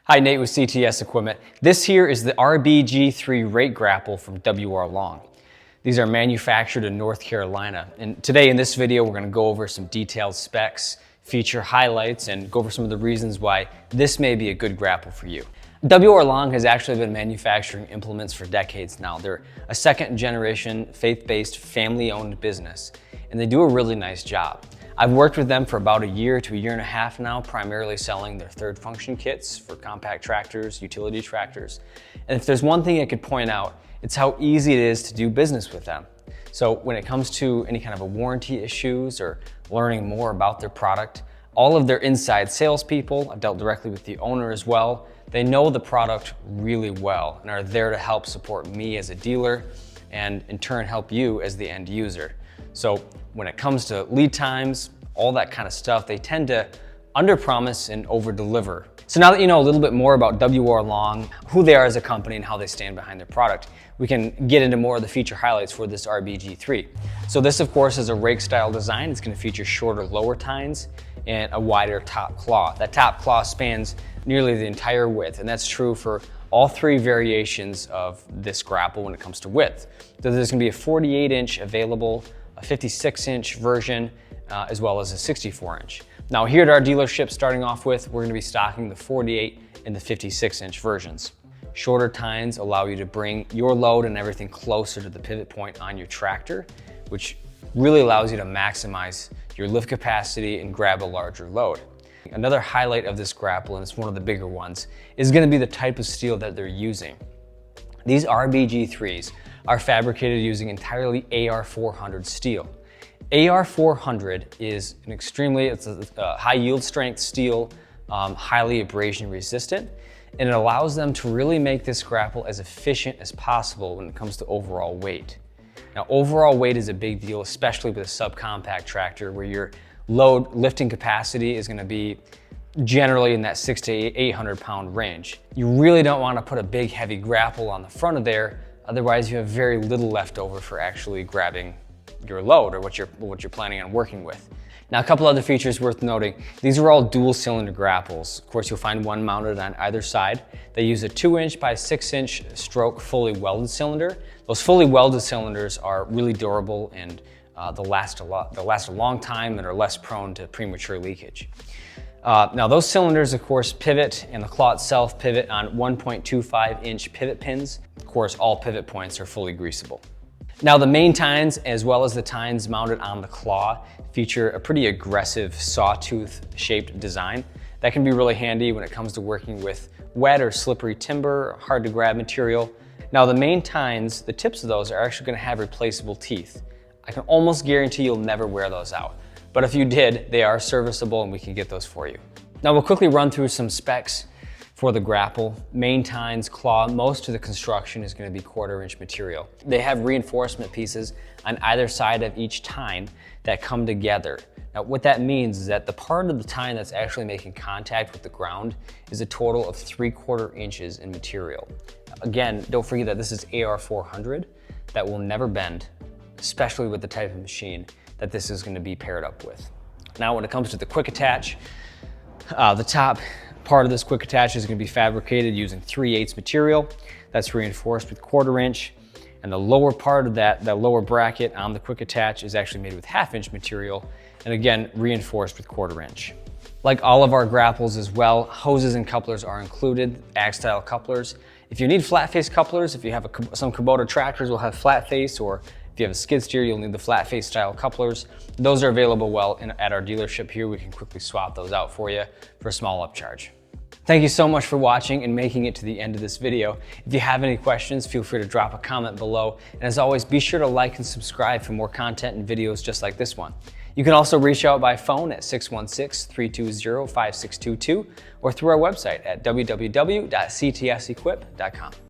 Hi, Nate with CTS Equipment. This here is the RBG3 rake grapple from WR Long. These are manufactured in North Carolina. And today in this video, we're gonna go over some detailed specs, feature highlights, and go over some of the reasons why this may be a good grapple for you. WR Long has actually been manufacturing implements for decades now. They're a second generation, faith-based, family-owned business, and they do a really nice job. I've worked with them for about a year to a year and a half now, primarily selling their third function kits for compact tractors, utility tractors. And if there's one thing I could point out, it's how easy it is to do business with them. So when it comes to any kind of a warranty issues or learning more about their product, all of their inside salespeople, I've dealt directly with the owner as well, they know the product really well and are there to help support me as a dealer and in turn help you as the end user. So when it comes to lead times, all that kind of stuff, they tend to underpromise and overdeliver. So now that you know a little bit more about WR Long, who they are as a company and how they stand behind their product, we can get into more of the feature highlights for this RBG3. So this of course is a rake style design. It's going to feature shorter lower tines and a wider top claw. That top claw spans nearly the entire width, and that's true for all three variations of this grapple when it comes to width. So there's going to be a 48-inch available, a 56-inch version, as well as a 64-inch. Now here at our dealership, starting off with, we're going to be stocking the 48 and the 56-inch versions. Shorter tines allow you to bring your load and everything closer to the pivot point on your tractor, which really allows you to maximize your lift capacity and grab a larger load. Another highlight of this grapple, and it's one of the bigger ones, is going to be the type of steel that they're using. These RBG3s are fabricated using entirely AR400 steel. AR400 is it's a high yield strength steel, highly abrasion resistant, and it allows them to really make this grapple as efficient as possible when it comes to overall weight. Now, overall weight is a big deal, especially with a subcompact tractor where your load lifting capacity is going to be generally in that 600 to 800 pound range. You really don't want to put a big heavy grapple on the front of there, otherwise you have very little left over for actually grabbing your load or what you're planning on working with. Now, a couple other features worth noting. These are all dual cylinder grapples. Of course, you'll find one mounted on either side. They use a 2-inch by 6-inch stroke fully welded cylinder. Those fully welded cylinders are really durable and they'll last a long time and are less prone to premature leakage. Now those cylinders of course pivot, and the claw itself pivot on 1.25-inch pivot pins. Of course, all pivot points are fully greasable. Now the main tines, as well as the tines mounted on the claw, feature a pretty aggressive sawtooth shaped design. That can be really handy when it comes to working with wet or slippery timber, hard to grab material. Now the main tines, the tips of those are actually going to have replaceable teeth. I can almost guarantee you'll never wear those out. But if you did, they are serviceable and we can get those for you. Now we'll quickly run through some specs for the grapple. Main tines, claw, most of the construction is going to be 1/4-inch material. They have reinforcement pieces on either side of each tine that come together. Now what that means is that the part of the tine that's actually making contact with the ground is a total of 3/4 inches in material. Again, don't forget that this is AR400. That will never bend, especially with the type of machine that this is going to be paired up with. Now when it comes to the quick attach, the top part of this quick attach is going to be fabricated using 3/8 material that's reinforced with 1/4-inch, and the lower part of that lower bracket on the quick attach is actually made with 1/2-inch material, and again reinforced with 1/4-inch. Like all of our grapples as well, hoses and couplers are included, ag style couplers. If you need flat face couplers, if you have some Kubota tractors will have flat face, or if you have a skid steer, you'll need the flat face style couplers. Those are available at our dealership here. We can quickly swap those out for you for a small upcharge. Thank you so much for watching and making it to the end of this video. If you have any questions, feel free to drop a comment below. And as always, be sure to like and subscribe for more content and videos just like this one. You can also reach out by phone at 616-320-5622 or through our website at www.ctsequip.com.